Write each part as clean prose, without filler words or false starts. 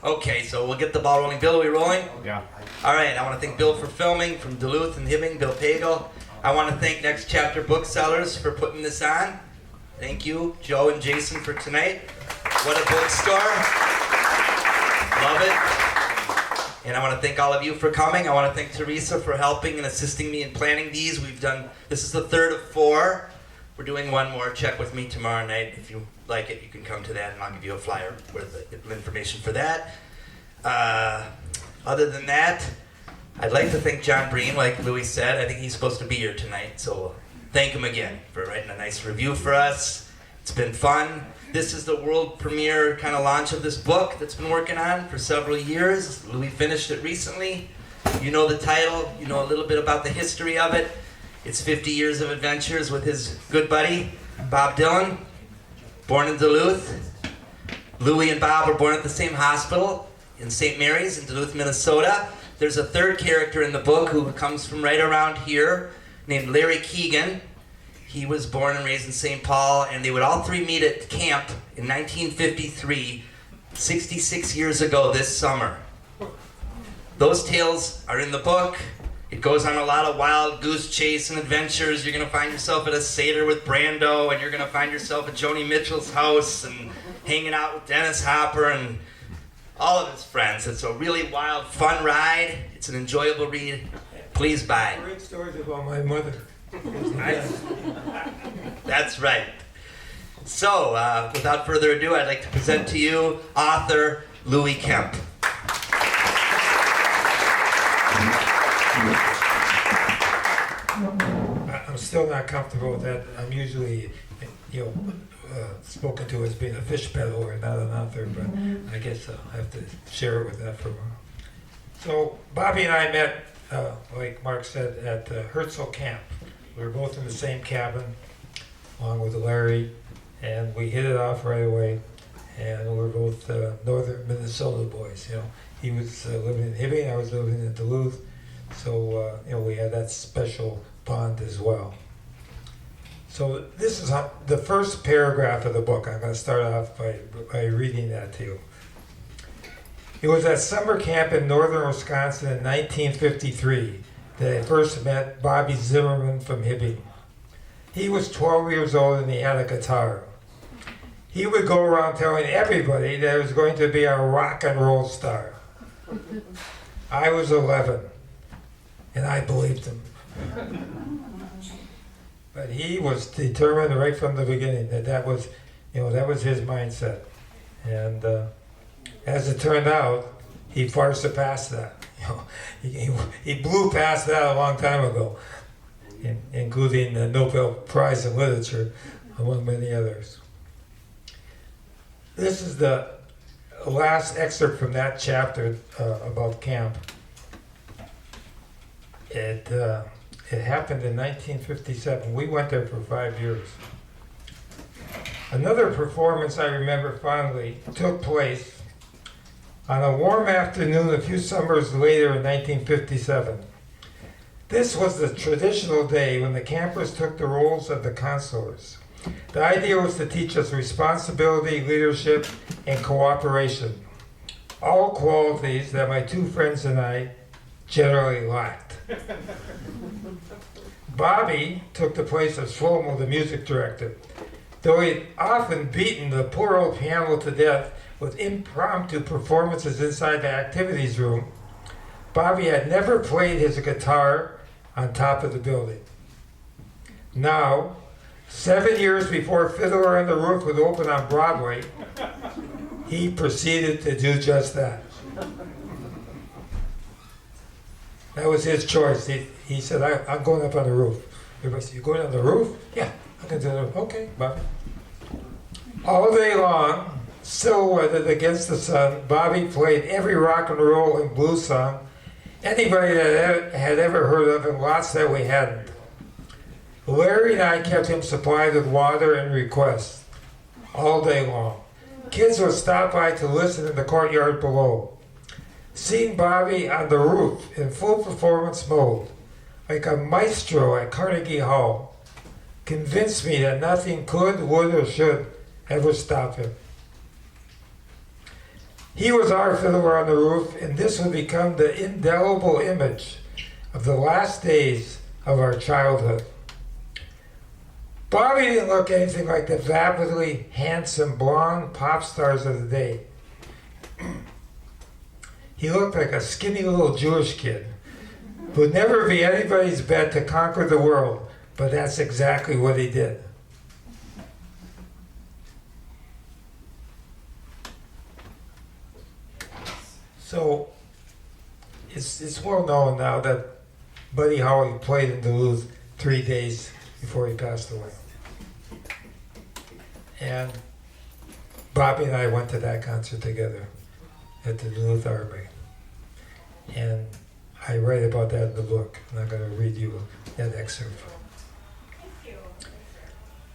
Okay, so we'll get the ball rolling. Bill, are we rolling? Yeah. All right, I want to thank Bill for filming from Duluth and Hibbing, Bill Pagel. I want to thank Next Chapter Booksellers for putting this on. Thank you, Joe and Jason, for tonight. What a bookstore. Love it. And I want to thank all of you for coming. I want to thank Teresa for helping and assisting me in planning these. This is the third of 4. We're doing one more. Check with me tomorrow night. If you like it, you can come to that, and I'll give you a flyer with the information for that. Other than that, I'd like to thank John Breen, like Louie said. I think he's supposed to be here tonight, so thank him again for writing a nice review for us. It's been fun. This is the world premiere kind of launch of this book that's been working on for several years. Louie finished it recently. You know the title. You know a little bit about the history of it. It's 50 years of adventures with his good buddy, Bob Dylan, born in Duluth. Louie and Bob were born at the same hospital in St. Mary's in Duluth, Minnesota. There's a third character in the book who comes from right around here named Larry Keegan. He was born and raised in St. Paul, and they would all three meet at camp in 1953, 66 years ago this summer. Those tales are in the book. It goes on a lot of wild goose chase and adventures. You're going to find yourself at a Seder with Brando, and you're going to find yourself at Joni Mitchell's house and hanging out with Dennis Hopper and all of his friends. It's a really wild, fun ride. It's an enjoyable read. Please buy. Great stories about my mother. That's right. So, without further ado, I'd like to present to you author Louie Kemp. I'm still not comfortable with that. I'm usually, spoken to as being a fish peddler, not an author, but I guess I have to share it with that for a while. So, Bobby and I met, like Marc said, at Herzl Camp. We were both in the same cabin, along with Larry, and we hit it off right away. And we were both northern Minnesota boys. He was living in Hibbing, I was living in Duluth, so we had that special bond as well. So this is the first paragraph of the book. I'm going to start off by reading that to you. It was at summer camp in northern Wisconsin in 1953 that I first met Bobby Zimmerman from Hibbing. He was 12 years old and he had a guitar. He would go around telling everybody that he was going to be a rock and roll star. I was 11, and I believed him. But he was determined right from the beginning that was his mindset. And as it turned out, he far surpassed that. He blew past that a long time ago, including the Nobel Prize in Literature, among many others. This is the last excerpt from that chapter about camp. It happened in 1957. We went there for 5 years. Another performance I remember fondly took place on a warm afternoon a few summers later in 1957. This was the traditional day when the campers took the roles of the counselors. The idea was to teach us responsibility, leadership, and cooperation, all qualities that my two friends and I generally lacked. Bobby took the place of Shlomo, the music director. Though he'd often beaten the poor old piano to death with impromptu performances inside the activities room, Bobby had never played his guitar on top of the building. Now, 7 years before Fiddler on the Roof would open on Broadway, he proceeded to do just that. That was his choice. He said, I'm going up on the roof. Everybody said, you're going on the roof? Yeah, I can do it. Okay, Bobby. All day long, silhouetted against the sun, Bobby played every rock and roll and blues song anybody that had ever heard of, and lots that we hadn't. Larry and I kept him supplied with water and requests all day long. Kids would stop by to listen in the courtyard below. Seeing Bobby on the roof in full performance mode, like a maestro at Carnegie Hall, convinced me that nothing could, would, or should ever stop him. He was our fiddler on the roof, and this would become the indelible image of the last days of our childhood. Bobby didn't look anything like the vapidly handsome blonde pop stars of the day. He looked like a skinny little Jewish kid who would never be anybody's bet to conquer the world, but that's exactly what he did. So, it's well known now that Buddy Holly played in Duluth 3 days before he passed away. And Bobby and I went to that concert together at the Duluth Armory. And I write about that in the book, and I'm going to read you that excerpt.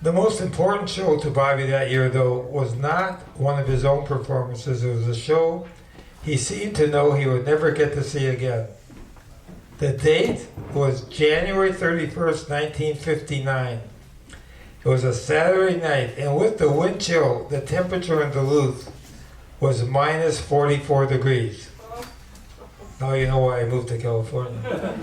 The most important show to Bobby that year, though, was not one of his own performances. It was a show he seemed to know he would never get to see again. The date was January 31st, 1959. It was a Saturday night, and with the wind chill, the temperature in Duluth was minus 44 degrees. Now you know why I moved to California.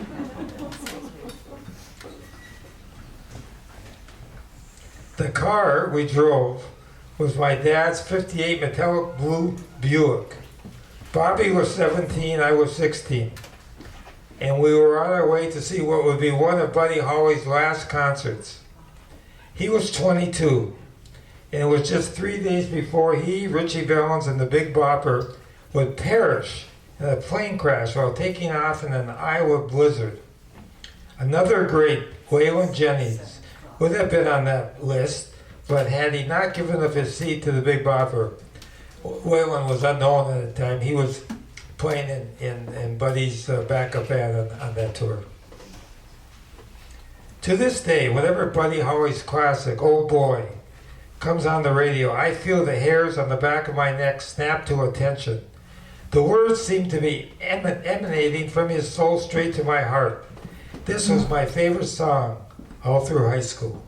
The car we drove was my dad's 58 metallic blue Buick. Bobby was 17, I was 16. And we were on our way to see what would be one of Buddy Holly's last concerts. He was 22, and it was just 3 days before he, Richie Valens, and the Big Bopper would perish in a plane crash while taking off in an Iowa blizzard. Another great, Waylon Jennings, would have been on that list, but had he not given up his seat to the Big Bopper. Waylon was unknown at the time. He was playing in Buddy's backup band on that tour. To this day, whenever Buddy Holly's classic, "Oh Boy," comes on the radio, I feel the hairs on the back of my neck snap to attention. The words seem to be emanating from his soul straight to my heart. This was my favorite song all through high school.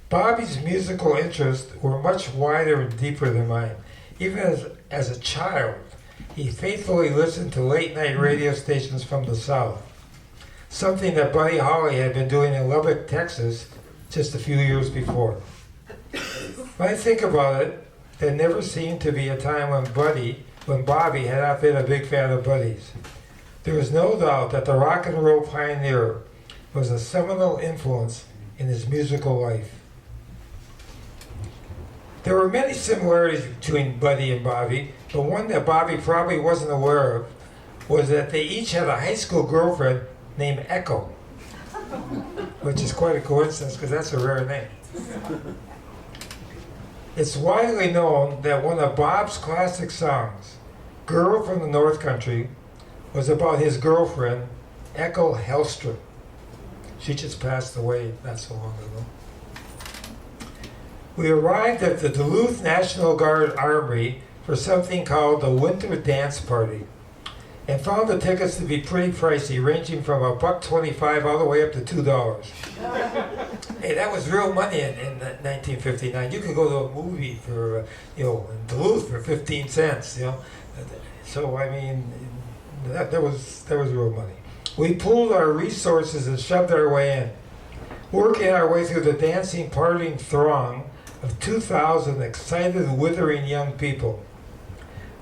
Bobby's musical interests were much wider and deeper than mine. Even as a child, he faithfully listened to late-night radio stations from the South, something that Buddy Holly had been doing in Lubbock, Texas, just a few years before. When I think about it, there never seemed to be a time when Bobby had not been a big fan of Buddy's. There is no doubt that the rock and roll pioneer was a seminal influence in his musical life. There were many similarities between Buddy and Bobby, but one that Bobby probably wasn't aware of was that they each had a high school girlfriend named Echo, which is quite a coincidence because that's a rare name. It's widely known that one of Bob's classic songs, "Girl from the North Country," was about his girlfriend, Echo Hellstrom. She just passed away not so long ago. We arrived at the Duluth National Guard Armory for something called the Winter Dance Party, and found the tickets to be pretty pricey, ranging from $1.25 all the way up to $2. Hey, that was real money in 1959. You could go to a movie for, in Duluth for 15 cents, So, I mean, that was real money. We pooled our resources and shoved our way in, working our way through the dancing, partying throng of 2,000 excited, withering young people.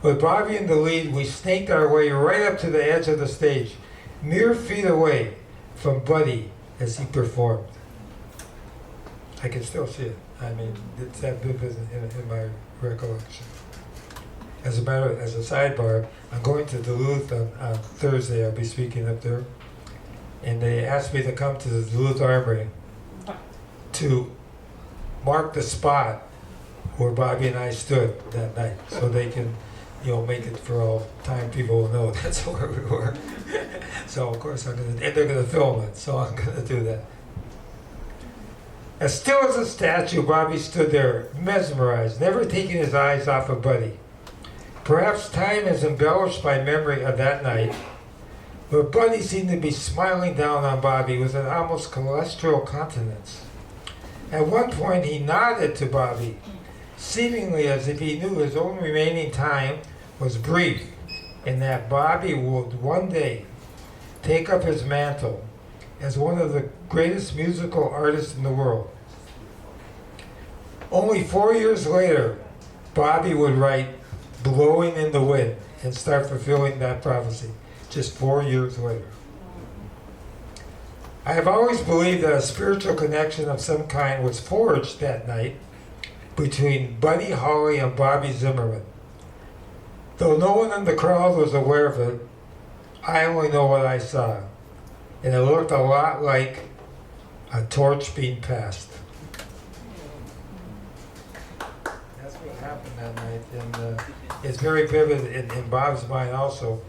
With Bobby in the lead, we snaked our way right up to the edge of the stage, mere feet away from Buddy as he performed. I can still see it. I mean, it's that vivid in my recollection. As a sidebar, I'm going to Duluth on Thursday. I'll be speaking up there. And they asked me to come to the Duluth Armory to mark the spot where Bobby and I stood that night, so they can, make it for all time. People will know that's where we were. So of course and they're gonna film it, so I'm gonna do that. As still as a statue, Bobby stood there, mesmerized, never taking his eyes off of Buddy. Perhaps time has embellished my memory of that night, but Buddy seemed to be smiling down on Bobby with an almost celestial countenance. At one point, he nodded to Bobby, seemingly as if he knew his own remaining time was brief, and that Bobby would one day take up his mantle as one of the greatest musical artists in the world. Only 4 years later, Bobby would write Blowing in the Wind and start fulfilling that prophecy, just 4 years later. I have always believed that a spiritual connection of some kind was forged that night between Buddy Holly and Bobby Zimmerman. Though no one in the crowd was aware of it, I only know what I saw. And it looked a lot like a torch being passed. That's what happened that night. And it's very vivid in Bob's mind also.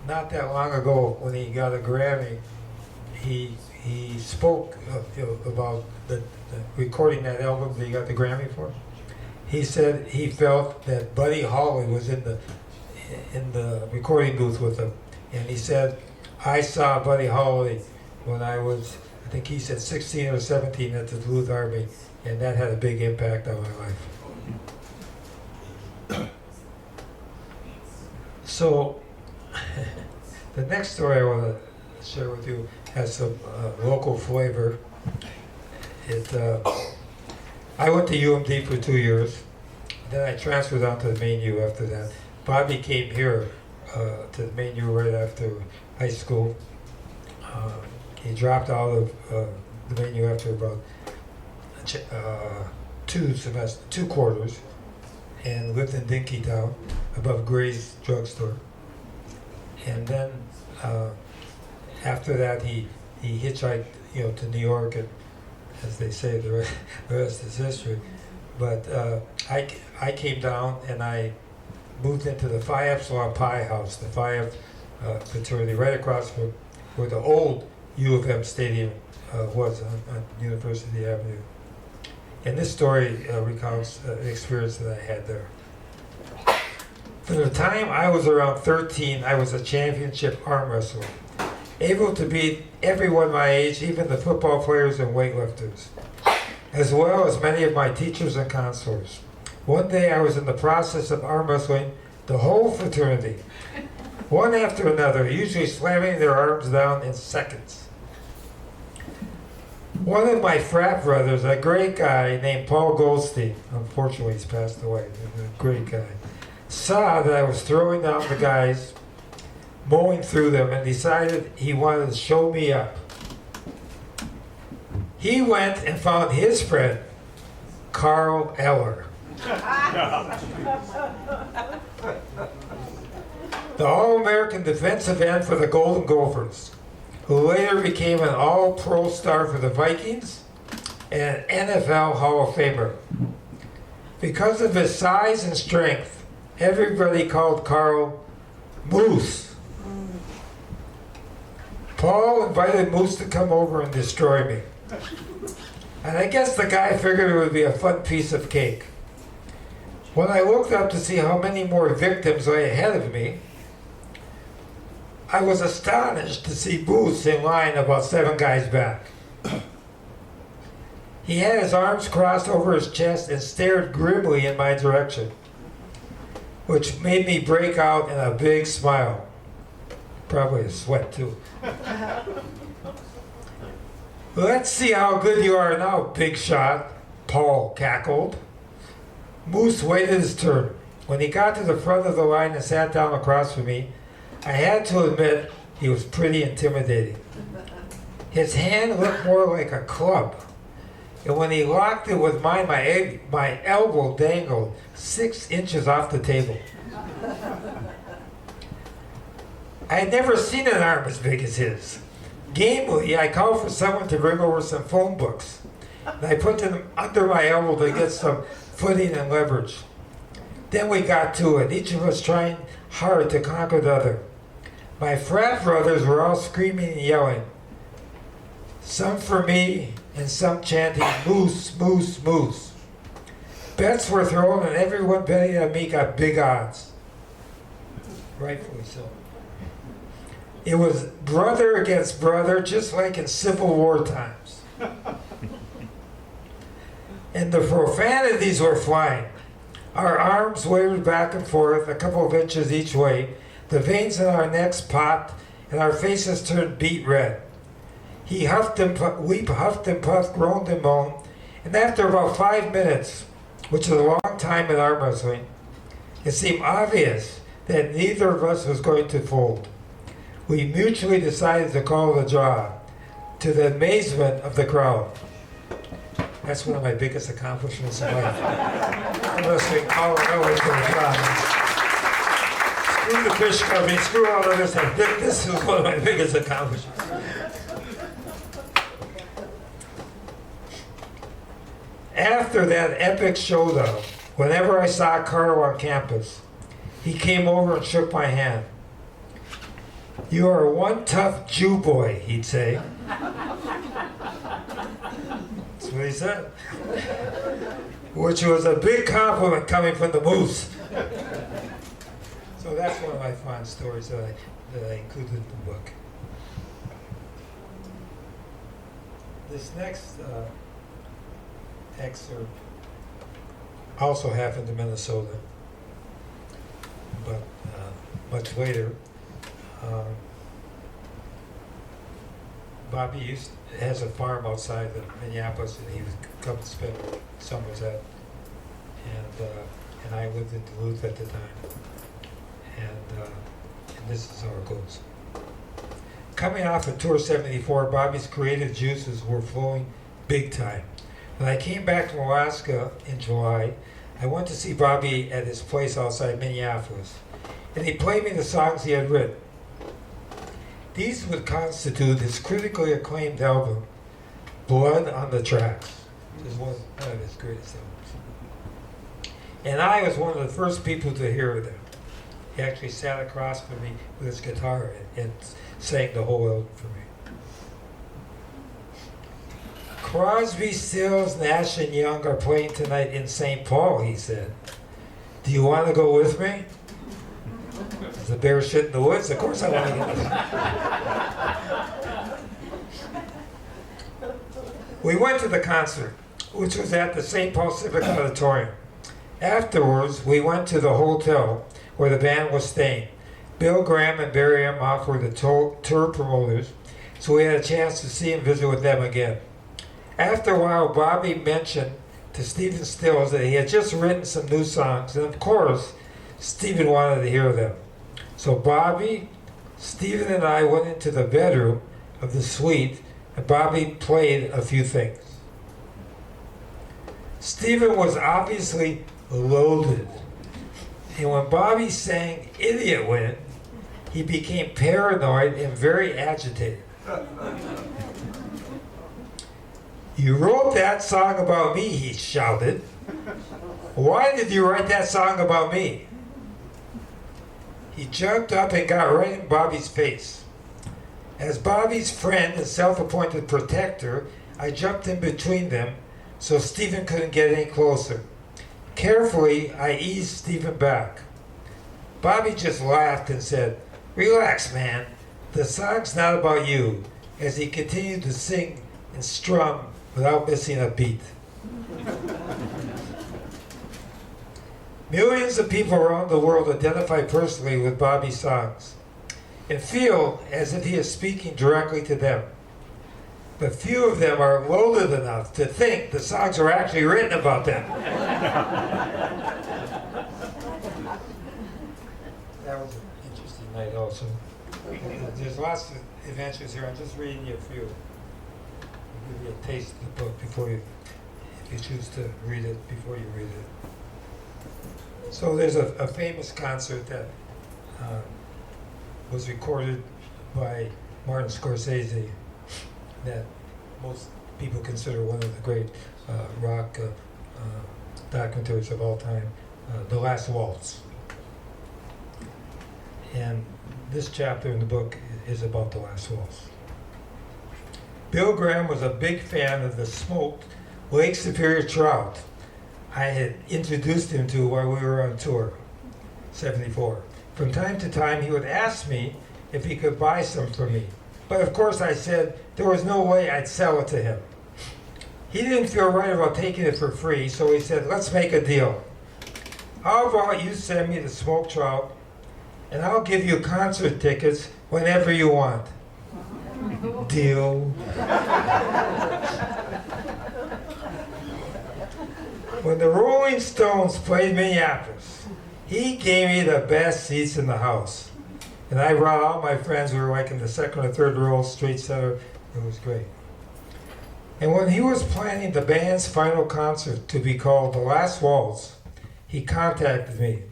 Not that long ago, when he got a Grammy, he spoke about the recording that album that he got the Grammy for. He said he felt that Buddy Holly was in the recording booth with him, and he said, "I saw Buddy Holly when I was, I think he said 16 or 17 at the Duluth Army, and that had a big impact on my life." So, the next story I want to share with you has some local flavor. I went to UMD for 2 years. Then I transferred on to the main U after that. Bobby came here to the main U right after high school. He dropped out of the main U after about 2 quarters and lived in Dinkytown above Gray's drugstore. And then after that, he hitchhiked, to New York, and as they say, the rest is history. But I came down and I moved into the Phi Epsilon Pi house, the Phi fraternity, right across from where the old U of M stadium was on University Avenue. And this story recounts an experience that I had there. From the time I was around 13, I was a championship arm wrestler, able to beat everyone my age, even the football players and weightlifters, as well as many of my teachers and counselors. One day I was in the process of arm wrestling the whole fraternity, one after another, usually slamming their arms down in seconds. One of my frat brothers, a great guy named Paul Goldstein, unfortunately he's passed away, a great guy, saw that I was throwing down the guys, mowing through them, and decided he wanted to show me up. He went and found his friend, Carl Eller, the All-American defensive end for the Golden Gophers, who later became an All-Pro star for the Vikings and an NFL Hall of Famer. Because of his size and strength, everybody called Carl Moose. Paul invited Moose to come over and destroy me. And I guess the guy figured it would be a fun piece of cake. When I looked up to see how many more victims lay ahead of me, I was astonished to see Moose in line about 7 guys back. He had his arms crossed over his chest and stared grimly in my direction, which made me break out in a big smile. Probably a sweat too. "Let's see how good you are now, big shot," Paul cackled. Moose waited his turn. When he got to the front of the line and sat down across from me, I had to admit he was pretty intimidating. His hand looked more like a club, and when he locked it with mine, my elbow dangled 6 inches off the table. I had never seen an arm as big as his. Gamely, I called for someone to bring over some phone books, and I put them under my elbow to get some footing and leverage. Then we got to it, each of us trying hard to conquer the other. My frat brothers were all screaming and yelling, some for me and some chanting, "Moose, Moose, Moose." Bets were thrown and everyone betting on me got big odds. Rightfully so. It was brother against brother, just like in Civil War times. And the profanities were flying. Our arms wavered back and forth a couple of inches each way. The veins in our necks popped, and our faces turned beet red. He huffed and we huffed and puffed, groaned and moaned, and after about 5 minutes, which is a long time in arm wrestling, it seemed obvious that neither of us was going to fold. We mutually decided to call it a draw, to the amazement of the crowd. That's one of my biggest accomplishments in life. Wrestling all the way to the draw. Screw the fish company, screw all of this. This is one of my biggest accomplishments. After that epic showdown, whenever I saw Carl on campus, he came over and shook my hand. "You are one tough Jew boy," he'd say. That's what he said. Which was a big compliment coming from the moose. So that's one of my fond stories that I included in the book. This next excerpt also happened in Minnesota, but much later. Bobby has a farm outside of Minneapolis, and he would come to spend summers at. And I lived in Duluth at the time. And this is how it goes. Coming off of Tour 74, Bobby's creative juices were flowing big time. When I came back from Alaska in July, I went to see Bobby at his place outside Minneapolis, and he played me the songs he had written. These would constitute his critically acclaimed album, Blood on the Tracks, which is one of his greatest albums. And I was one of the first people to hear them. He actually sat across from me with his guitar and sang the whole album for me. Crosby, Stills, Nash, and Young are playing tonight in St. Paul, he said. Do you want to go with me? Is the bear shit in the woods? Of course I want to go with him. We went to the concert, which was at the St. Paul Civic Auditorium. Afterwards, we went to the hotel where the band was staying. Bill Graham and Barry Emhoff were the tour promoters, so we had a chance to see and visit with them again. After a while, Bobby mentioned to Stephen Stills that he had just written some new songs, and of course, Stephen wanted to hear them. So Bobby, Stephen, and I went into the bedroom of the suite, and Bobby played a few things. Stephen was obviously loaded, and when Bobby sang Idiot Wind, he became paranoid and very agitated. You wrote that song about me, he shouted. Why did you write that song about me? He jumped up and got right in Bobby's face. As Bobby's friend and self-appointed protector, I jumped in between them so Stephen couldn't get any closer. Carefully, I eased Stephen back. Bobby just laughed and said, "Relax, man. The song's not about you," as he continued to sing and strum without missing a beat. Millions of people around the world identify personally with Bobby's songs and feel as if he is speaking directly to them. But few of them are loaded enough to think the songs are actually written about them. That was an interesting night also. There's lots of adventures here. I'm just reading you a few. I'll give you a taste of the book before you, if you choose to read it, before you read it. So there's a famous concert that was recorded by Martin Scorsese that most people consider one of the great rock documentaries of all time, The Last Waltz. And this chapter in the book is about The Last Waltz. Bill Graham was a big fan of the smoked Lake Superior trout I had introduced him to while we were on tour, 74. From time to time, he would ask me if he could buy some for me. But of course I said there was no way I'd sell it to him. He didn't feel right about taking it for free, so he said, "Let's make a deal." How about you send me the smoked trout, and I'll give you concert tickets whenever you want. Deal. When the Rolling Stones played Minneapolis, he gave me the best seats in the house. And I brought all my friends who were like in the second or third row, straight center. It was great. And when he was planning the band's final concert to be called The Last Waltz, he contacted me.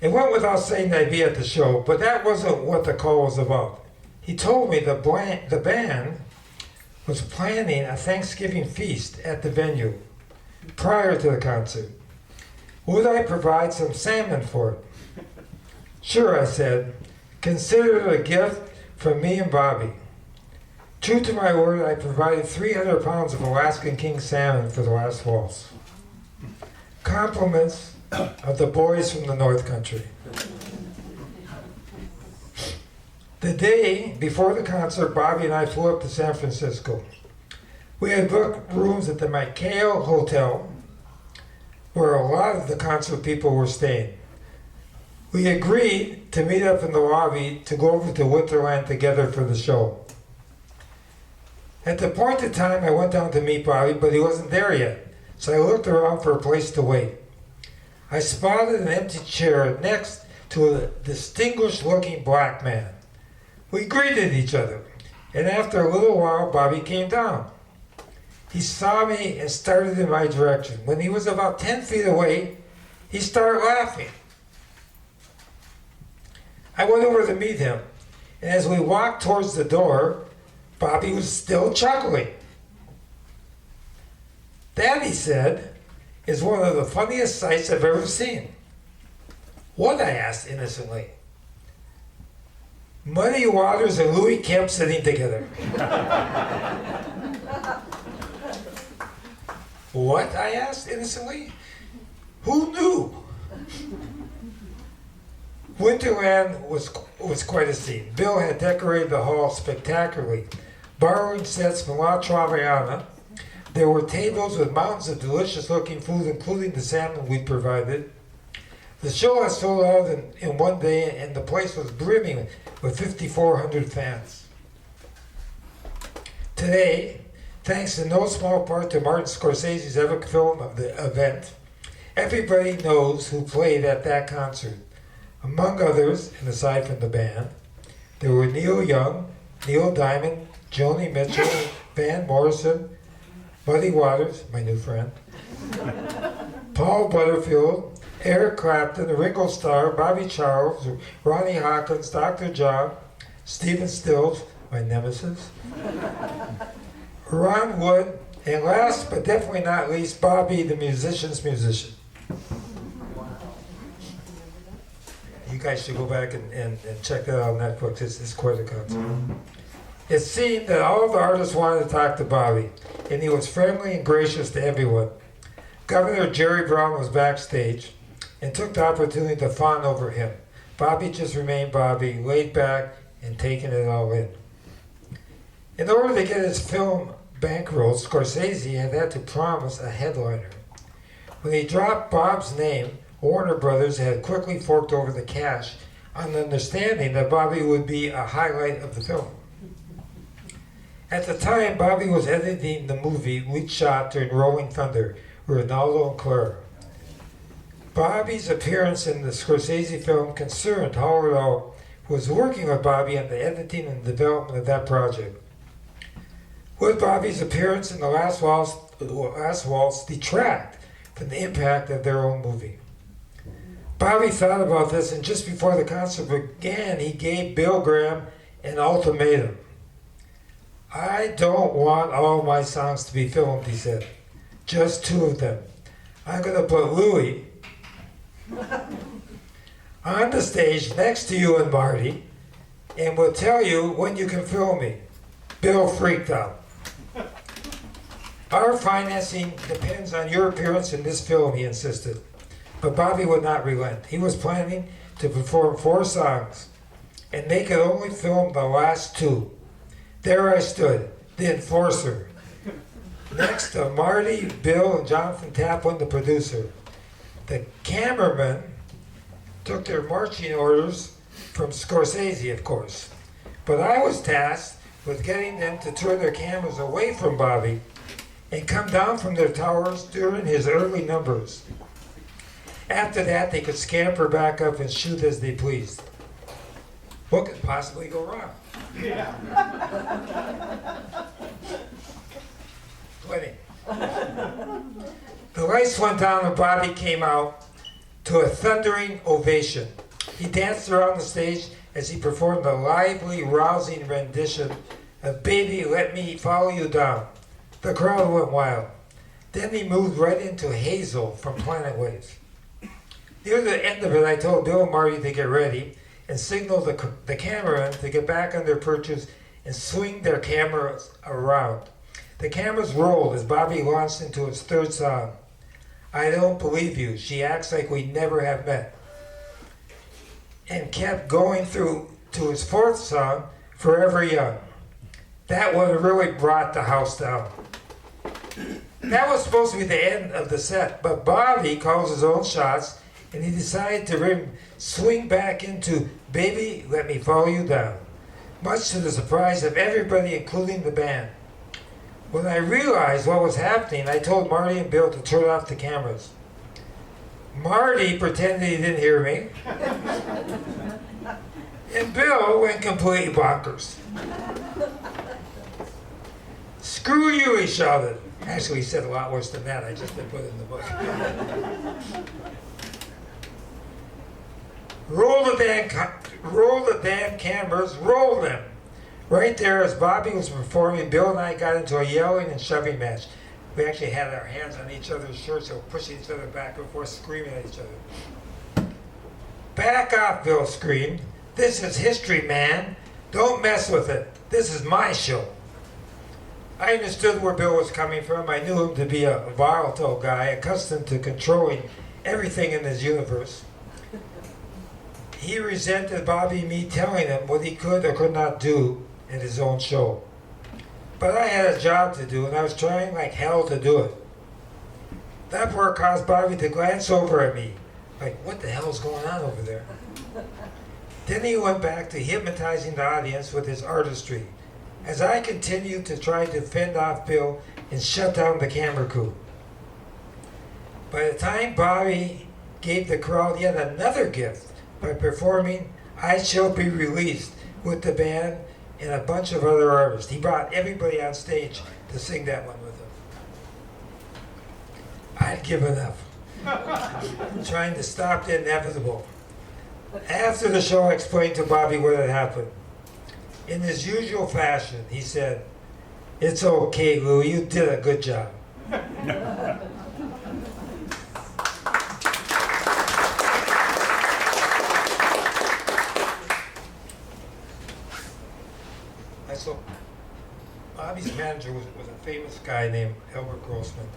It went without saying that I'd be at the show, but that wasn't what the call was about. He told me the band was planning a Thanksgiving feast at the venue prior to the concert. Would I provide some salmon for it? Sure, I said. Consider it a gift from me and Bobby. True to my word, I provided 300 pounds of Alaskan king salmon for the last waltz. Compliments of the boys from the North Country. The day before the concert, Bobby and I flew up to San Francisco. We had booked rooms at the McHale Hotel, where a lot of the concert people were staying. We agreed to meet up in the lobby to go over to Winterland together for the show. At the appointed time, I went down to meet Bobby, but he wasn't there yet, so I looked around for a place to wait. I spotted an empty chair next to a distinguished-looking black man. We greeted each other, and after a little while, Bobby came down. He saw me and started in my direction. When he was about 10 feet away, he started laughing. I went over to meet him, and as we walked towards the door, Bobby was still chuckling. That, he said, is one of the funniest sights I've ever seen. What? I asked innocently. Muddy Waters and Louie Kemp sitting together. What? I asked innocently. Who knew? Winterland was quite a scene. Bill had decorated the hall spectacularly, borrowing sets from La Traviana. There were tables with mountains of delicious-looking food, including the salmon we provided. The show had sold out in one day, and the place was brimming with 5,400 fans. Today, thanks in no small part to Martin Scorsese's epic film of the event, everybody knows who played at that concert. Among others, and aside from the band, there were Neil Young, Neil Diamond, Joni Mitchell, Van Morrison, Muddy Waters, my new friend, Paul Butterfield, Eric Clapton, Ringo Starr, Bobby Charles, Ronnie Hawkins, Dr. John, Stephen Stills, my nemesis, Ron Wood, and last but definitely not least, Bobby, the musician's musician. You guys should go back and check that out on Netflix. It's quite a concert. It seemed that all the artists wanted to talk to Bobby, and he was friendly and gracious to everyone. Governor Jerry Brown was backstage and took the opportunity to fawn over him. Bobby just remained Bobby, laid back and taking it all in. In order to get his film bankrolled, Scorsese had to promise a headliner. When he dropped Bob's name, Warner Brothers had quickly forked over the cash on the understanding that Bobby would be a highlight of the film. At the time, Bobby was editing the movie we'd shot during Rolling Thunder, Ronaldo and Claire. Bobby's appearance in the Scorsese film concerned Howard O, who was working with Bobby on the editing and development of that project. Would Bobby's appearance in The Last Waltz detract from the impact of their own movie? Bobby thought about this, and just before the concert began, he gave Bill Graham an ultimatum. I don't want all my songs to be filmed, he said. Just 2 of them. I'm going to put Louie on the stage next to you and Marty, and we'll tell you when you can film me. Bill freaked out. Our financing depends on your appearance in this film, he insisted. But Bobby would not relent. He was planning to perform 4 songs, and they could only film the last 2. There I stood, the enforcer, next to Marty, Bill, and Jonathan Taplin, the producer. The cameramen took their marching orders from Scorsese, of course. But I was tasked with getting them to turn their cameras away from Bobby and come down from their towers during his early numbers. After that, they could scamper back up and shoot as they pleased. What could possibly go wrong? Plenty. The lights went down and Bobby came out to a thundering ovation. He danced around the stage as he performed a lively, rousing rendition of Baby, Let Me Follow You Down. The crowd went wild. Then he moved right into Hazel from Planet Waves. Near the end of it, I told Bill and Marty to get ready and signaled the cameramen to get back on their perches and swing their cameras around. The cameras rolled as Bobby launched into his third song. I Don't Believe You, She Acts Like We Never Have Met. And kept going through to his fourth song, Forever Young. That one really brought the house down. That was supposed to be the end of the set, but Bobby calls his own shots and he decided to swing back into Baby, Let Me Follow You Down, much to the surprise of everybody, including the band. When I realized what was happening, I told Marty and Bill to turn off the cameras. Marty pretended he didn't hear me, and Bill went completely bonkers. Screw you, he shouted. Actually, he said a lot worse than that. I just didn't put it in the book. Roll the damn cameras, roll them. Right there, as Bobby was performing, Bill and I got into a yelling and shoving match. We actually had our hands on each other's shirts, so pushing each other back and forth, screaming at each other. Back off, Bill screamed. This is history, man. Don't mess with it. This is my show. I understood where Bill was coming from. I knew him to be a volatile guy, accustomed to controlling everything in his universe. He resented Bobby and me telling him what he could or could not do at his own show. But I had a job to do, and I was trying like hell to do it. That part caused Bobby to glance over at me, like, what the hell's going on over there? Then he went back to hypnotizing the audience with his artistry, as I continued to try to fend off Bill and shut down the camera crew. By the time Bobby gave the crowd yet another gift by performing I Shall Be Released with the band and a bunch of other artists, he brought everybody on stage to sing that one with him. I'd given up, trying to stop the inevitable. After the show, I explained to Bobby what had happened. In his usual fashion, he said, "It's okay, Louie, you did a good job." So Bobby's manager was a famous guy named Albert Grossman,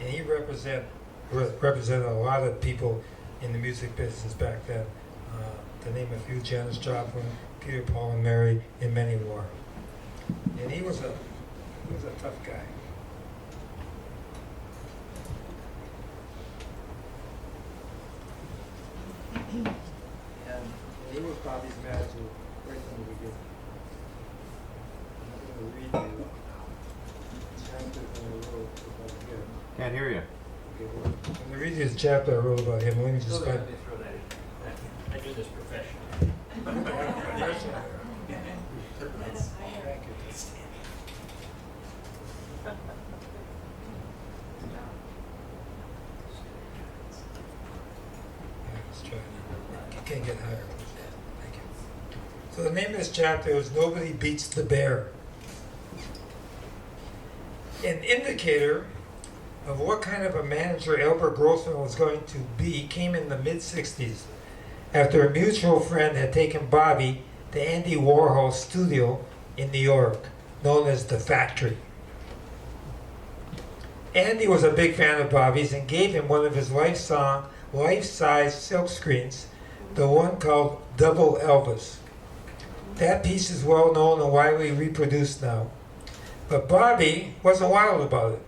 and he represented a lot of people in the music business back then. To name a few: Janis Joplin, Peter, Paul, and Mary, and many more. And he was a tough guy. And he was Bobby's manager right from the beginning. Can't hear you. Okay, well, I'm going to read you the chapter I wrote about him. Let me just find. I do this professionally. Let's try it. You can't get higher. Thank you. So the name of this chapter is Nobody Beats the Bear. An indicator of what kind of a manager Albert Grossman was going to be came in the mid-60s after a mutual friend had taken Bobby to Andy Warhol's studio in New York, known as The Factory. Andy was a big fan of Bobby's and gave him one of his life-size silkscreens, the one called Double Elvis. That piece is well known and widely reproduced now. But Bobby wasn't wild about it.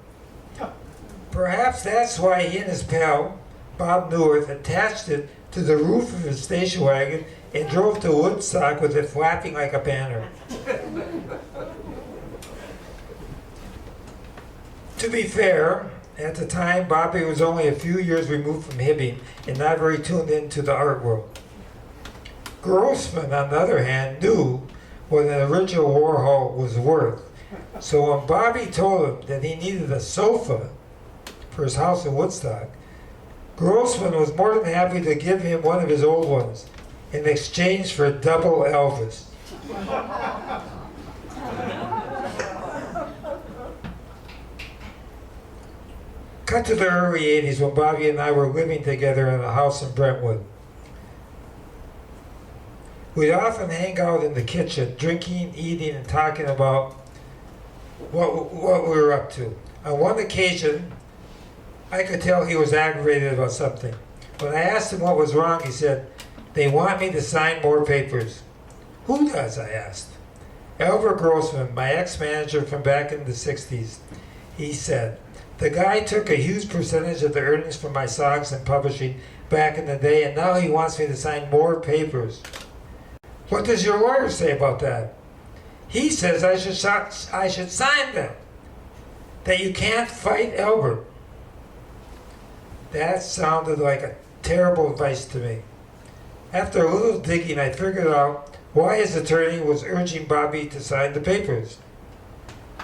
Perhaps that's why he and his pal, Bob Newirth, attached it to the roof of his station wagon and drove to Woodstock with it flapping like a banner. To be fair, at the time, Bobby was only a few years removed from Hibbing and not very tuned into the art world. Grossman, on the other hand, knew what an original Warhol was worth. So when Bobby told him that he needed a sofa for his house in Woodstock, Grossman was more than happy to give him one of his old ones in exchange for double Elvis. Cut to the early 80s when Bobby and I were living together in a house in Brentwood. We'd often hang out in the kitchen, drinking, eating, and talking about what we were up to. On one occasion, I could tell he was aggravated about something. When I asked him what was wrong, he said, "They want me to sign more papers." "Who does?" I asked. "Albert Grossman, my ex-manager from back in the 60s. He said, "The guy took a huge percentage of the earnings from my songs and publishing back in the day, and now he wants me to sign more papers." "What does your lawyer say about that?" "He says I should sign them. That you can't fight Albert." That sounded like a terrible advice to me. After a little digging, I figured out why his attorney was urging Bobby to sign the papers.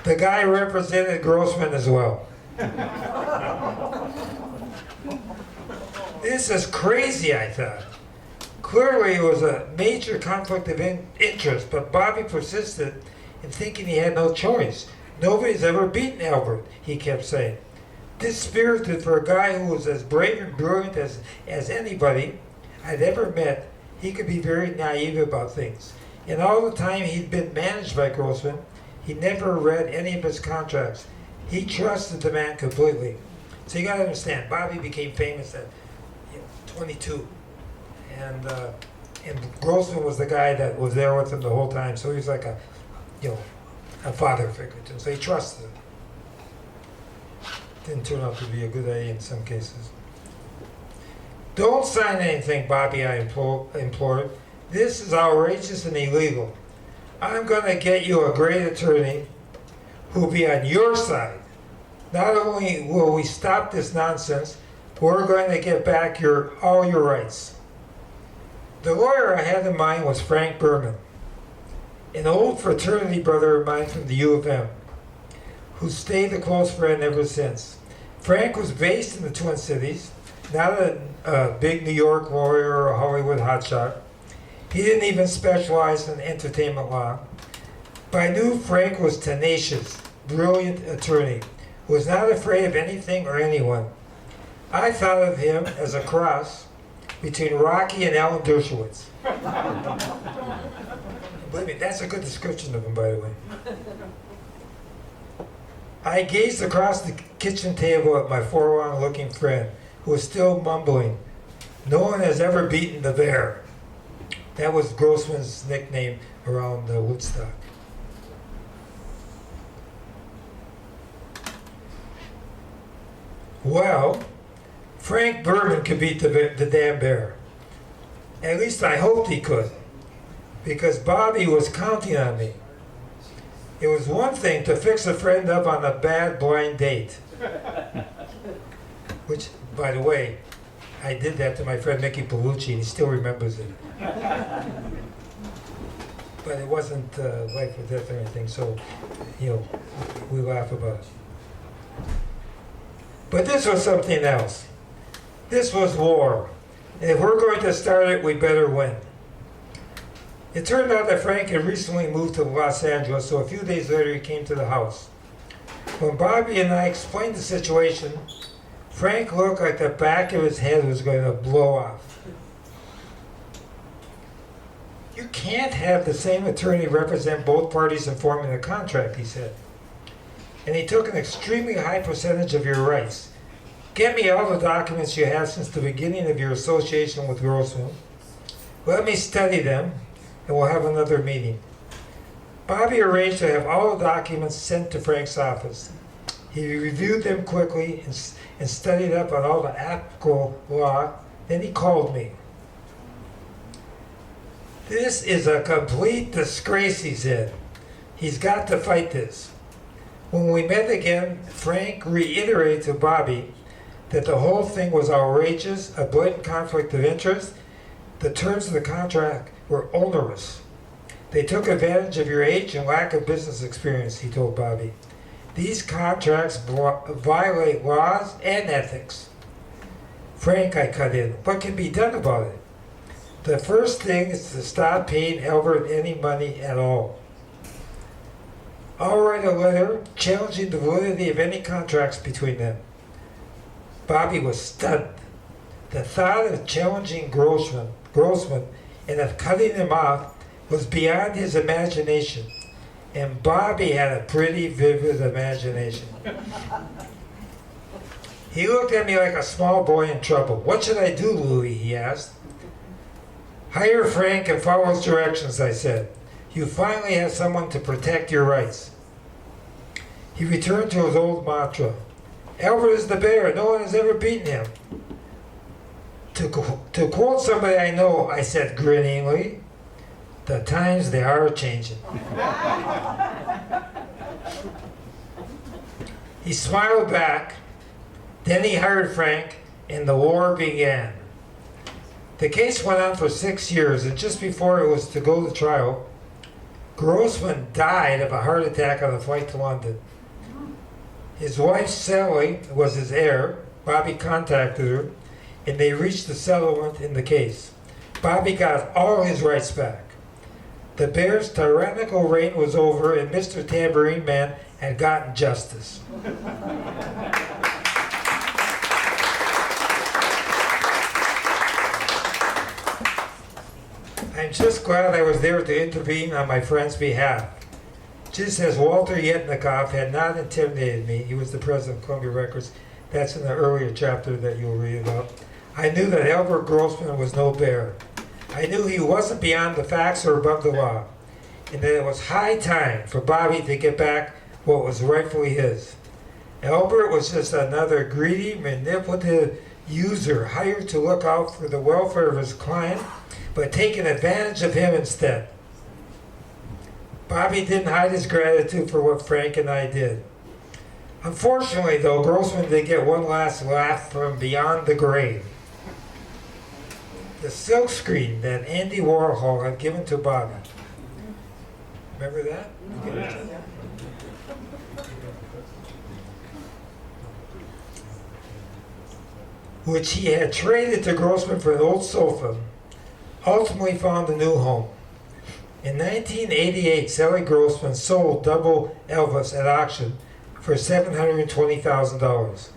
The guy represented Grossman as well. This is crazy, I thought. Clearly it was a major conflict of interest, but Bobby persisted in thinking he had no choice. "Nobody's ever beaten Albert," he kept saying. Dispirited for a guy who was as brave and brilliant as anybody I'd ever met, he could be very naive about things. And all the time he'd been managed by Grossman, he never read any of his contracts. He trusted the man completely. So you gotta understand, Bobby became famous at 22. And Grossman was the guy that was there with him the whole time. So he was like a father figure to him. So he trusted him. Didn't turn out to be a good idea in some cases. "Don't sign anything, Bobby," I implored. "This is outrageous and illegal. I'm going to get you a great attorney who'll be on your side. Not only will we stop this nonsense, we're going to get back all your rights." The lawyer I had in mind was Frank Berman, an old fraternity brother of mine from the U of M, who stayed a close friend ever since. Frank was based in the Twin Cities, not a big New York lawyer or a Hollywood hotshot. He didn't even specialize in entertainment law. But I knew Frank was tenacious, brilliant attorney, who was not afraid of anything or anyone. I thought of him as a cross between Rocky and Alan Dershowitz. Believe me, that's a good description of him, by the way. I gazed across the kitchen table at my forlorn-looking friend, who was still mumbling, "No one has ever beaten the bear." That was Grossman's nickname around Woodstock. Well, Frank Berman could beat the damn bear. At least I hoped he could, because Bobby was counting on me. It was one thing to fix a friend up on a bad blind date. Which, by the way, I did that to my friend Mickey Bellucci, and he still remembers it. But it wasn't life or death or anything, so, we laugh about it. But this was something else. This was war. And if we're going to start it, we better win. It turned out that Frank had recently moved to Los Angeles, so a few days later he came to the house. When Bobby and I explained the situation, Frank looked like the back of his head was going to blow off. "You can't have the same attorney represent both parties in forming a contract," he said. "And he took an extremely high percentage of your rights. Get me all the documents you have since the beginning of your association with Grossman. Let me study them, and we'll have another meeting." Bobby arranged to have all the documents sent to Frank's office. He reviewed them quickly and studied up on all the applicable law. Then he called me. "This is a complete disgrace," he said. "He's got to fight this." When we met again, Frank reiterated to Bobby that the whole thing was outrageous, a blatant conflict of interest. The terms of the contract were onerous. "They took advantage of your age and lack of business experience," he told Bobby. "These contracts violate laws and ethics." "Frank," I cut in, "what can be done about it?" "The first thing is to stop paying Albert any money at all. I'll write a letter challenging the validity of any contracts between them." Bobby was stunned. The thought of challenging Grossman and of cutting him off was beyond his imagination. And Bobby had a pretty vivid imagination. He looked at me like a small boy in trouble. "What should I do, Louie?" he asked. "Hire Frank and follow his directions," I said. "You finally have someone to protect your rights." He returned to his old mantra. "Albert is the bear. No one has ever beaten him." To quote somebody I know, I said grinningly, "The times they are changing." He smiled back. Then he hired Frank, and the war began. The case went on for 6 years, and just before it was to go to trial, Grossman died of a heart attack on the flight to London. His wife, Sally, was his heir. Bobby contacted her, and they reached a settlement in the case. Bobby got all his rights back. The bear's tyrannical reign was over, and Mr. Tambourine Man had gotten justice. I'm just glad I was there to intervene on my friend's behalf. Just as Walter Yetnikoff had not intimidated me, he was the president of Columbia Records, that's in the earlier chapter that you'll read about, I knew that Albert Grossman was no bear. I knew he wasn't beyond the facts or above the law, and that it was high time for Bobby to get back what was rightfully his. Albert was just another greedy, manipulative user hired to look out for the welfare of his client, but taking advantage of him instead. Bobby didn't hide his gratitude for what Frank and I did. Unfortunately, though, Grossman did get one last laugh from beyond the grave. The silkscreen that Andy Warhol had given to Bobby. Remember that? Which he had traded to Grossman for an old sofa, ultimately found a new home. In 1988, Sally Grossman sold Double Elvis at auction for $720,000.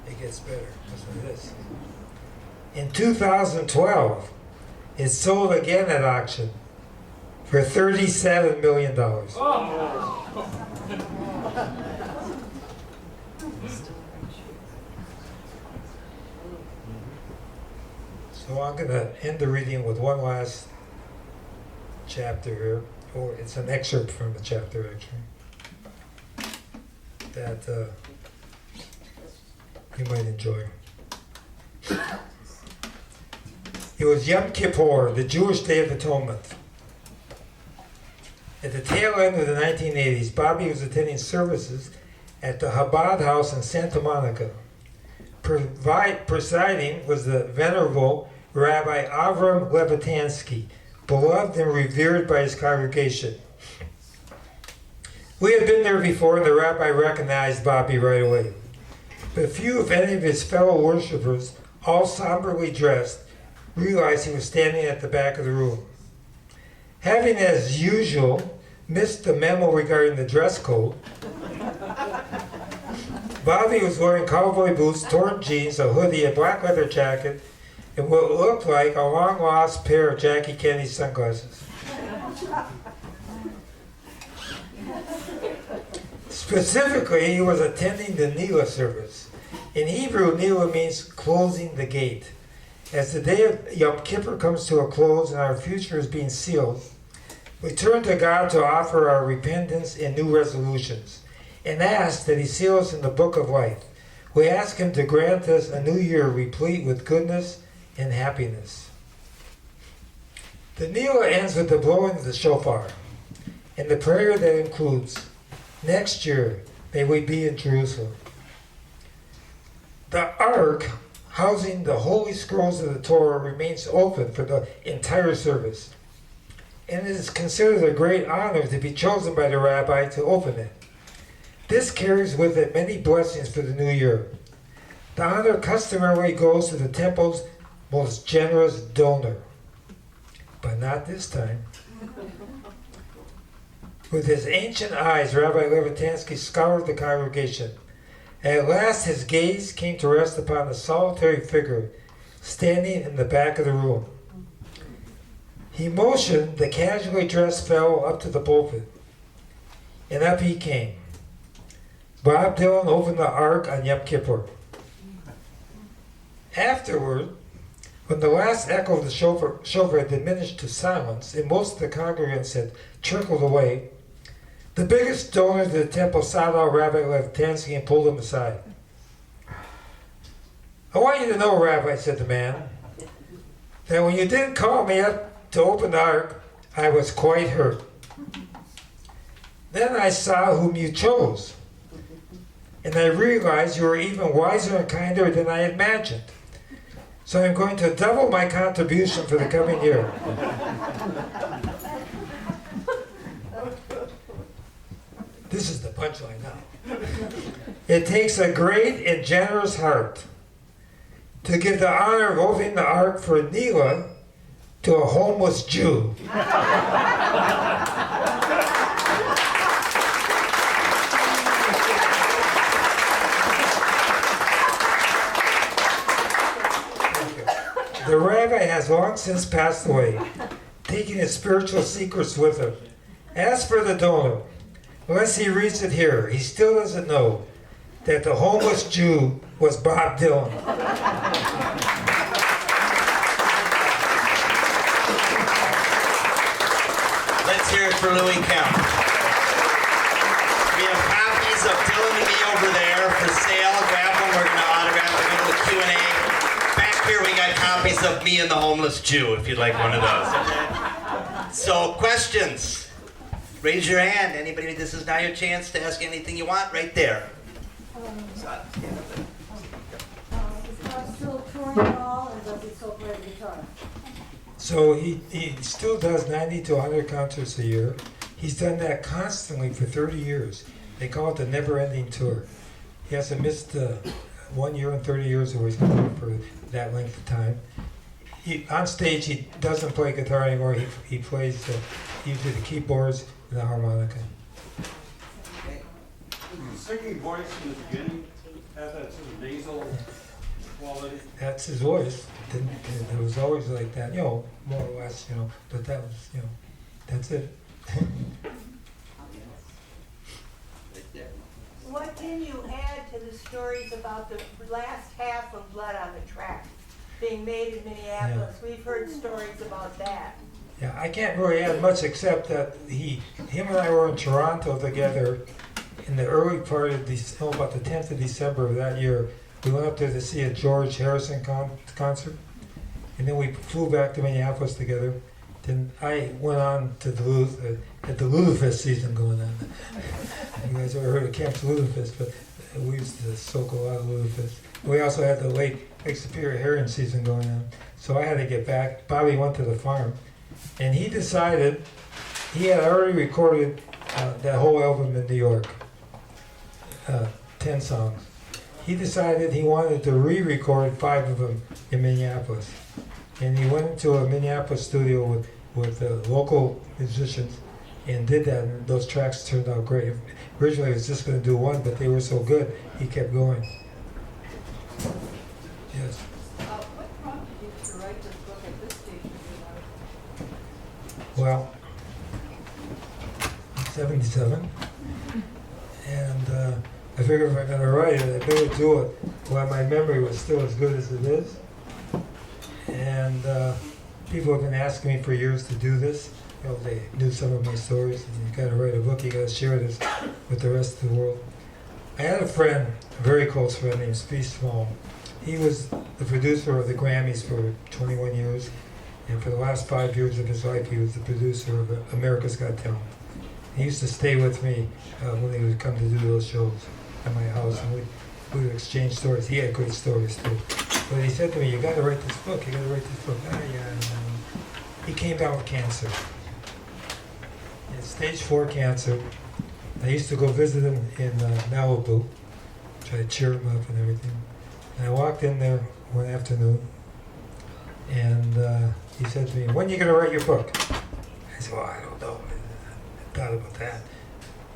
It gets better. Listen to this. In 2012, it sold again at auction for $37 million. So I'm going to end the reading with one last chapter here, or it's an excerpt from the chapter actually, that you might enjoy. It was Yom Kippur, the Jewish Day of Atonement. At the tail end of the 1980s, Bobby was attending services at the Chabad House in Santa Monica. Presiding was the venerable Rabbi Avram Levitansky, beloved and revered by his congregation. We had been there before, and the rabbi recognized Bobby right away. But few, if any, of his fellow worshipers, all somberly dressed, realized he was standing at the back of the room. Having, as usual, missed the memo regarding the dress code, Bobby was wearing cowboy boots, torn jeans, a hoodie, a black leather jacket, and what looked like a long-lost pair of Jackie Kennedy's sunglasses. Specifically, he was attending the Nila service. In Hebrew, Nila means closing the gate. As the day of Yom Kippur comes to a close and our future is being sealed, we turn to God to offer our repentance and new resolutions. and ask that he seal us in the book of life. We ask him to grant us a new year replete with goodness and happiness. The Nila ends with the blowing of the shofar, and the prayer that includes, next year may we be in Jerusalem. The Ark, housing the holy scrolls of the Torah, remains open for the entire service, and it is considered a great honor to be chosen by the rabbi to open it. This carries with it many blessings for the new year. The honor customarily goes to the temple's most generous donor, but not this time. With his ancient eyes, Rabbi Levitansky scoured the congregation. At last his gaze came to rest upon a solitary figure standing in the back of the room. He motioned the casually dressed fellow up to the pulpit, and up he came. Bob Dylan opened the Ark on Yom Kippur. Afterward, when the last echo of the shofar had diminished to silence and most of the congregants had trickled away, the biggest donor to the temple sought out Rabbi Levitansky and pulled him aside. I want you to know, Rabbi, said the man, that when you didn't call me up to open the Ark, I was quite hurt. Then I saw whom you chose, and I realized you were even wiser and kinder than I imagined. So I'm going to double my contribution for the coming year. This is the punchline now. It takes a great and generous heart to give the honor of opening the Ark for Nila to a homeless Jew. The rabbi has long since passed away, taking his spiritual secrets with him. As for the donor, unless he reads it here, he still doesn't know that the homeless Jew was Bob Dylan. Let's hear it for Louie Kemp. We have copies of Dylan and me over there for sale. Grab them. We're going to autograph them in the Q&A. Back here we got copies of Me and the Homeless Jew, if you'd like one of those. So, questions? Raise your hand. Anybody, this is now your chance to ask anything you want right there. Is Bob still touring at all, or does he still play the guitar? So he still does 90 to 100 concerts a year. He's done that constantly for 30 years. They call it the never-ending tour. He hasn't missed 1 year in 30 years, or he's been doing it for that length of time. On stage, he doesn't play guitar anymore. He plays usually the keyboards and the harmonica. The singing voice in the beginning had that sort of nasal quality. That's his voice. It was always like that, more or less, but that was, that's it. What can you add to the stories about the last half of Blood on the Tracks being made in Minneapolis? Yeah. We've heard stories about that. Yeah, I can't really add much except that him and I were in Toronto together in the early part of about the 10th of December of that year. We went up there to see a George Harrison concert, and then we flew back to Minneapolis together. Then I went on to Duluth, had the Lulafest season going on. You guys ever heard of Camp's Lulafest? But we used to soak a lot of Lulafest. We also had the Lake Superior herring season going on. So I had to get back. Bobby went to the farm, and he decided he had already recorded that whole album in New York, 10 songs. He decided he wanted to re-record 5 of them in Minneapolis. And he went to a Minneapolis studio with local musicians and did that, and those tracks turned out great. Originally he was just going to do one, but they were so good, he kept going. Yes. What prompted you to write this book at this stage of your life? Well, I'm 77, and I figured if I'm going to write it, I better do it while my memory was still as good as it is. And people have been asking me for years to do this. They knew some of my stories, and you got to write a book, you got to share this with the rest of the world. I had a friend, a very close friend named Steve Small. He was the producer of the Grammys for 21 years, and for the last 5 years of his life, he was the producer of America's Got Talent. He used to stay with me when he would come to do those shows at my house, and we would exchange stories. He had great stories too. But he said to me, "You got to write this book. You got to write this book." He came down with cancer. He had stage 4 cancer. I used to go visit him in Malibu, try to cheer him up and everything. And I walked in there one afternoon, and he said to me, "When are you going to write your book?" I said, "Well, I don't know. I thought about that."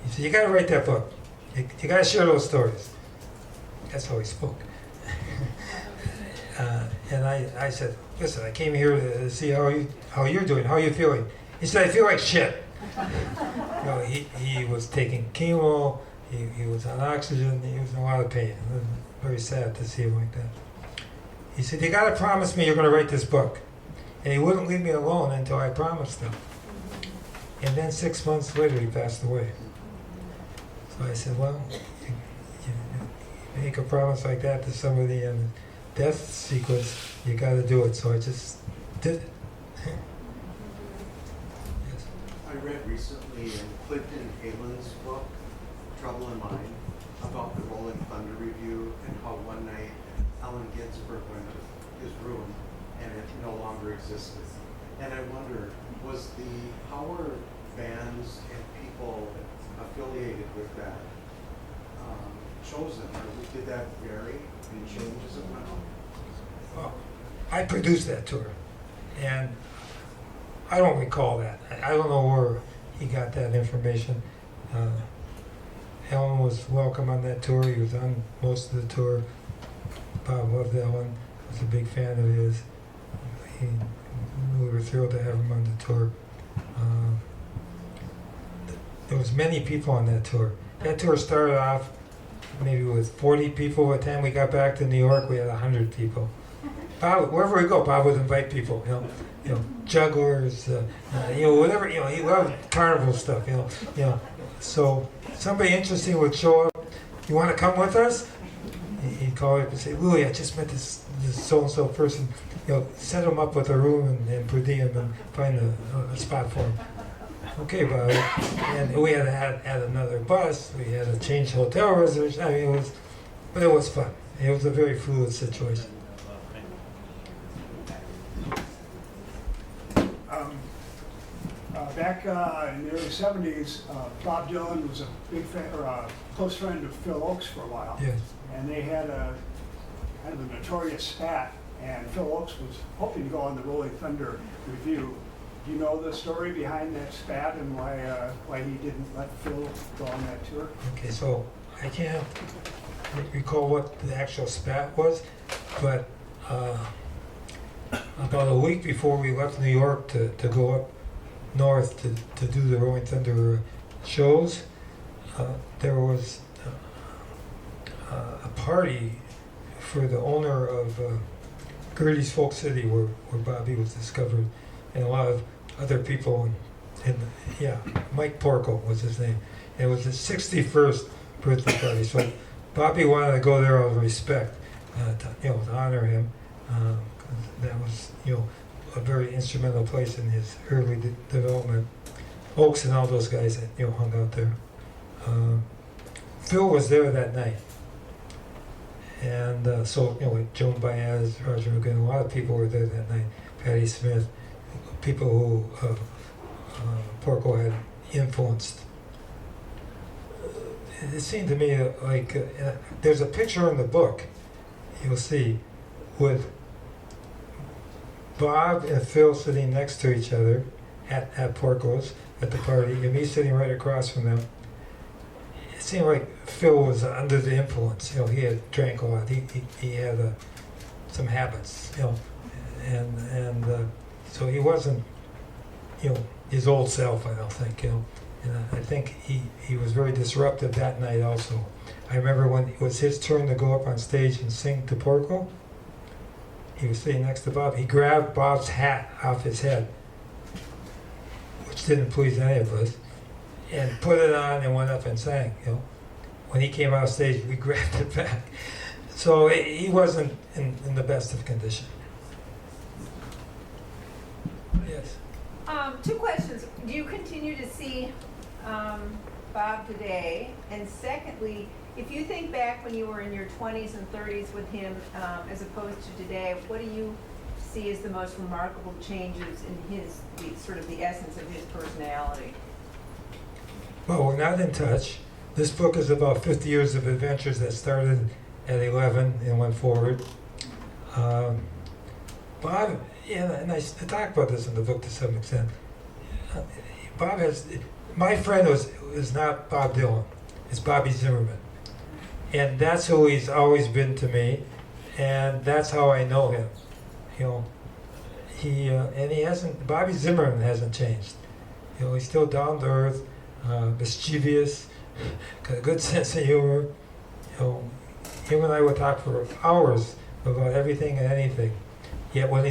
He said, "You got to write that book. You got to share those stories." That's how he spoke. And I said, "Listen, I came here to see how you're doing. How are you feeling?" He said, "I feel like shit." You know, he was taking chemo. He was on oxygen. He was in a lot of pain. It was very sad to see him like that. He said, "You got to promise me you're going to write this book." And he wouldn't leave me alone until I promised him. And then 6 months later, he passed away. So I said, "Well, you make a promise like that to somebody in death sequence, you got to do it." So I just did it. Yes. I read recently in Clinton Halen's book, Trouble in Mind, about the Rolling Thunder review and how one night Allen Ginsberg went to his room and it no longer existed. And I wonder, how were bands and people affiliated with that chosen? Or did that vary and change as it went on? Well, I produced that tour, and I don't recall that. I don't know where he got that information. Alan was welcome on that tour. He was on most of the tour. Bob loved Alan. Was a big fan of his. We were thrilled to have him on the tour. There was many people on that tour. That tour started off maybe with 40 people. By the time we got back to New York, we had 100 people. Bob, wherever we go, Bob would invite people. You know, jugglers, whatever. He loved carnival stuff. So somebody interesting would show up. "You want to come with us?" He'd call up and say, "Louie, I just met this so-and-so person. Set him up with a room and per diem and find a spot for him." "Okay, Bob." And we had to add another bus. We had to change hotel reservations. I mean, but it was fun. It was a very fluid situation. Back in the early 70s, Bob Dylan was a big fan, or a close friend of Phil Oakes for a while. Yes. And they had a kind of a notorious spat, and Phil Oakes was hoping to go on the Rolling Thunder review. Do you know the story behind that spat and why he didn't let Phil go on that tour? Okay, so I can't recall what the actual spat was, but about a week before we left New York to go up north to do the Rolling Thunder shows, there was a party for the owner of Gertie's Folk City where Bobby was discovered, and a lot of other people. Mike Porco was his name. And it was his 61st birthday party, so Bobby wanted to go there out of respect, to honor him. That was, a very instrumental place in his early development. Oakes and all those guys that hung out there. Phil was there that night, and so like Joan Baez, Roger McGuinn, a lot of people were there that night. Patti Smith, people who Porco had influenced. It seemed to me like there's a picture in the book you'll see with Bob and Phil sitting next to each other at Porco's at the party, and me sitting right across from them. It seemed like Phil was under the influence. He had drank a lot. He had some habits. And so he wasn't, his old self. I don't think. And I think he was very disruptive that night also. I remember when it was his turn to go up on stage and sing to Porco. He was sitting next to Bob. He grabbed Bob's hat off his head, which didn't please any of us, and put it on and went up and sang. when he came off stage, we grabbed it back. So he wasn't in the best of condition. Yes. Two questions. Do you continue to see Bob today? And secondly, if you think back when you were in your 20s and 30s with him, as opposed to today, what do you see as the most remarkable changes in sort of the essence of his personality? Well, we're not in touch. This book is about 50 years of adventures that started at 11 and went forward. Bob, and I talk about this in the book to some extent. Bob has, my friend is not Bob Dylan, it's Bobby Zimmerman. And that's who he's always been to me, and that's how I know him. You know, and he hasn't, Bobby Zimmerman hasn't changed. You know, he's still down to earth, mischievous, got a good sense of humor. You know, him and I would talk for hours about everything and anything. Yet when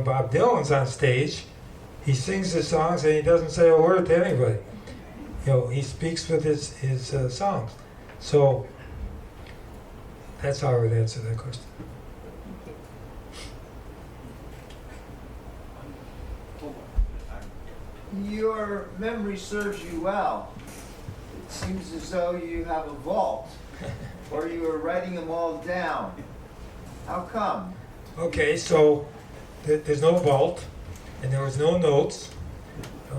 Bob Dylan's on stage, he sings his songs and he doesn't say a word to anybody. You know, he speaks with his songs. So that's how I would answer that question. Your memory serves you well. It seems as though you have a vault, or you are writing them all down. How come? Okay, so there's no vault, and there was no notes,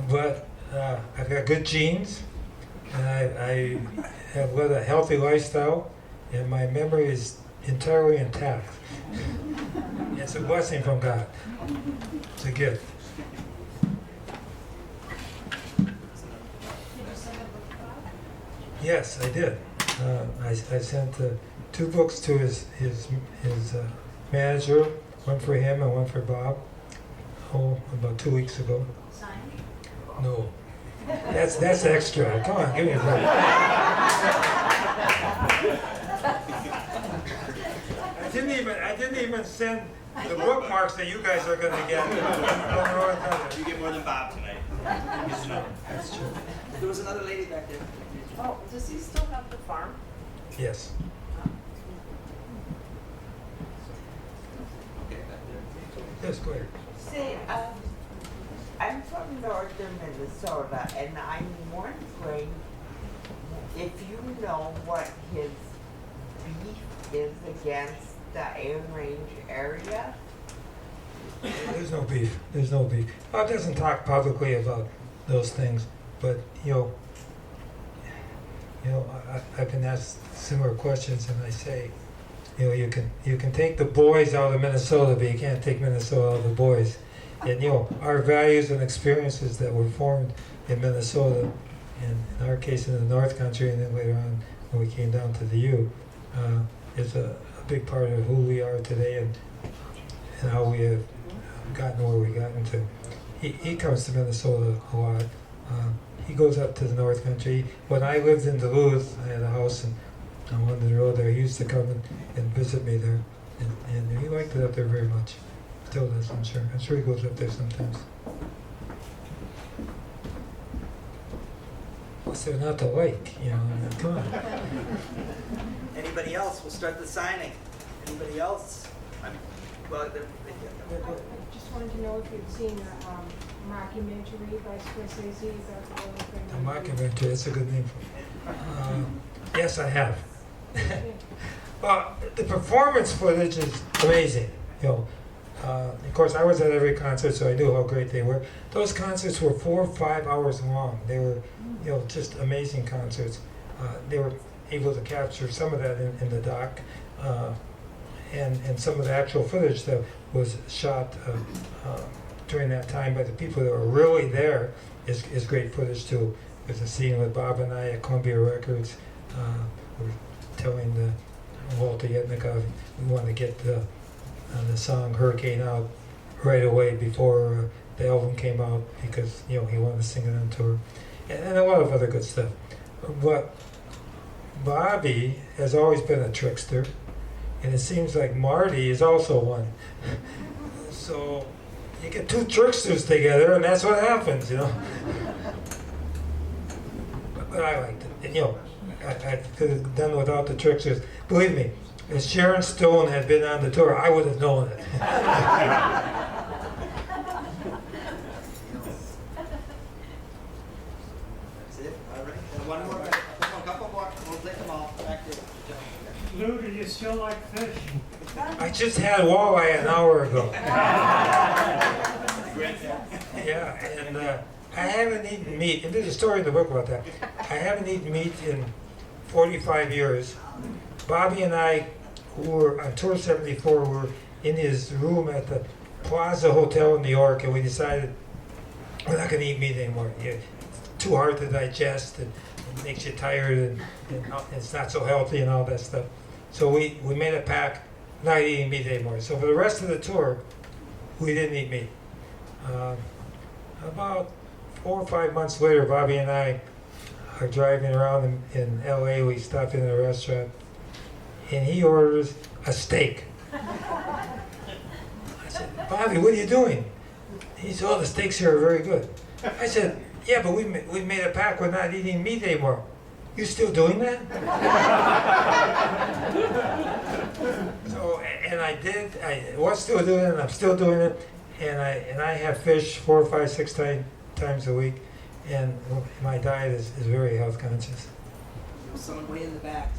but I've got good genes, and I have led a healthy lifestyle, and my memory is entirely intact. It's a blessing from God. It's a gift. Yes, I did. I sent 2 books to his manager, one for him and one for Bob. Oh, about 2 weeks ago. Signed? No, that's extra. Come on, give me a break. I didn't even send the bookmarks that you guys are gonna get. You get more than Bob tonight. Just know. That's true. There was another lady back there. Oh, does he still have the farm? Yes. Okay, back there. Yes, go ahead. See, I'm from northern Minnesota, and I'm wondering if you know what his beef is against the Iron Range area. There's no beef. There's no beef. Bob doesn't talk publicly about those things, but I've been asked similar questions, and I say, you can take the boys out of Minnesota, but you can't take Minnesota out of the boys. And our values and experiences that were formed in Minnesota, and in our case in the North Country, and then later on when we came down to the U, is a big part of who we are today and how we have gotten where we gotten to. He comes to Minnesota a lot. He goes up to the North Country. When I lived in Duluth, I had a house on London Road there. He used to come and visit me there, and he liked it up there very much. Still does, I'm sure. I'm sure he goes up there sometimes. What's there not to like? Come on. Anybody else? We'll start the signing. Anybody else? Well, I just wanted to know if you'd seen a mockumentary by Scorsese about the Rolling A Thunder. mockumentary, that's a good name for it. Yes, I have. Well, the performance footage is amazing. Of course, I was at every concert, so I knew how great they were. Those concerts were 4 or 5 hours long. They were, just amazing concerts. They were able to capture some of that in the doc, and some of the actual footage that was shot during that time by the people that were really there is great footage too. There's a scene with Bob and I at Columbia Records. We're telling Walter Yetnikov we want to get the song Hurricane out right away before the album came out because he wanted to sing it on tour, and a lot of other good stuff. But Bobby has always been a trickster, and it seems like Marty is also one. So you get 2 tricksters together, and that's what happens, But I liked it. And I could have done without the tricksters. Believe me, if Sharon Stone had been on the tour, I would have known it. That's it, all right. And one more, a couple more, we'll take them all. Back to Lou, do you still like fish? I just had walleye an hour ago. Yeah, and I haven't eaten meat, and there's a story in the book about that. I haven't eaten meat in 45 years. Bobby and I, who were on tour 74, were in his room at the Plaza Hotel in New York, and we decided we're not going to eat meat anymore. It's too hard to digest, and it makes you tired, and it's not so healthy and all that stuff. So we made a pact, not eating meat anymore. So for the rest of the tour, we didn't eat meat. About 4 or 5 months later, Bobby and I are driving around in LA. We stopped in a restaurant, and he orders a steak. I said, Bobby, what are you doing? He said, oh, the steaks here are very good. I said, yeah, but we made a pact, we're not eating meat anymore. You still doing that? So, and I did. I was still doing it, and I'm still doing it. And I have fish 4, 5, 6 times a week, and my diet is very health conscious. someone way in the back.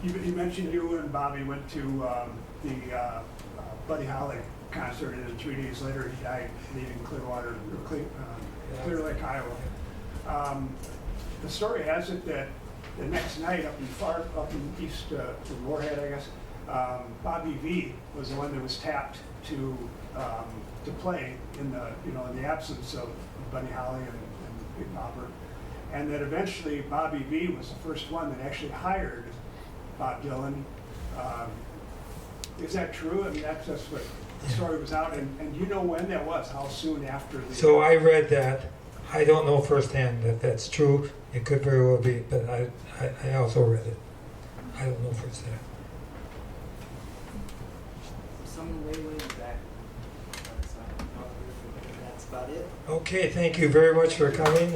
You mentioned you and Bobby went to the Buddy Holly concert, and then 3 days later he died leaving Clearwater, or Clear Lake, Iowa. The story has it that the next night up in east Moorhead, I guess, Bobby V was the one that was tapped to play in the absence of Buddy Holly and Big Bopper, and that eventually Bobby V was the first one that actually hired Bob Dylan. Is that true? I mean, that's what the story was out, and you know when that was? How soon after the? So I read that. I don't know firsthand that that's true. It could very well be, but I also read it. I don't know firsthand. Someone way in the back. That's about it. Okay, thank you very much for coming.